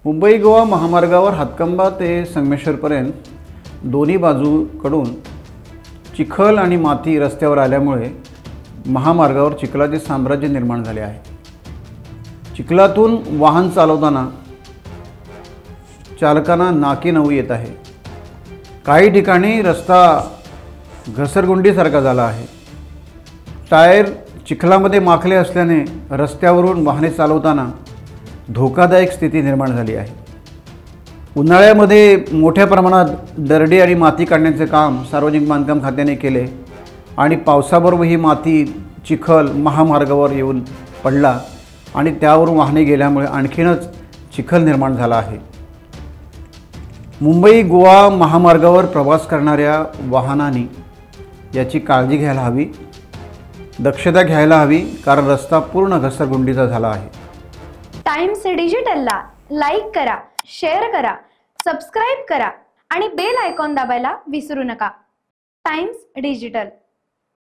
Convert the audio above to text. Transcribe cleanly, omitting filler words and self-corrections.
मुंबई गोवा महामार्गावर हातकंबा ते संगमेश्वरपर्यंत दोन्ही बाजूकडून चिखल आणि माती रस्त्यावर आल्यामुळे महामार्गावर चिखलाचे साम्राज्य निर्माण झाले आहे। चिखलातून वाहन चालवताना चालकांना नाकी नऊ येत आहे। काही ठिकाणी रस्ता घसरगुंडीसारखा झाला आहे। टायर चिखलामध्ये माखले असल्याने रस्त्यावरून वाहने चालवताना धोकादायक स्थिती निर्माण झाली आहे। उन्हाळ्यामध्ये मोठ्या प्रमाणात दरडी आणि माती काढण्याचे काम सार्वजनिक बांधकाम खात्याने केले आणि पावसाबरोबर ही माती चिखल महामार्गावर येऊन पडला आणि त्यावरून वाहने गेल्यामुळे आणखीनच चिखल निर्माण झाला आहे। मुंबई गोवा महामार्गावर प्रवास करणाऱ्या वाहनांनी याची काळजी घ्यायला हवी, दक्षता घ्यायला हवी, कारण रस्ता पूर्ण घसरगुंडीचा झाला आहे। टाइम्स डिजिटलला लाईक करा, शेअर करा, सबस्क्राइब करा आणि बेल आयकॉन दाबायला विसरू नका। Times digital.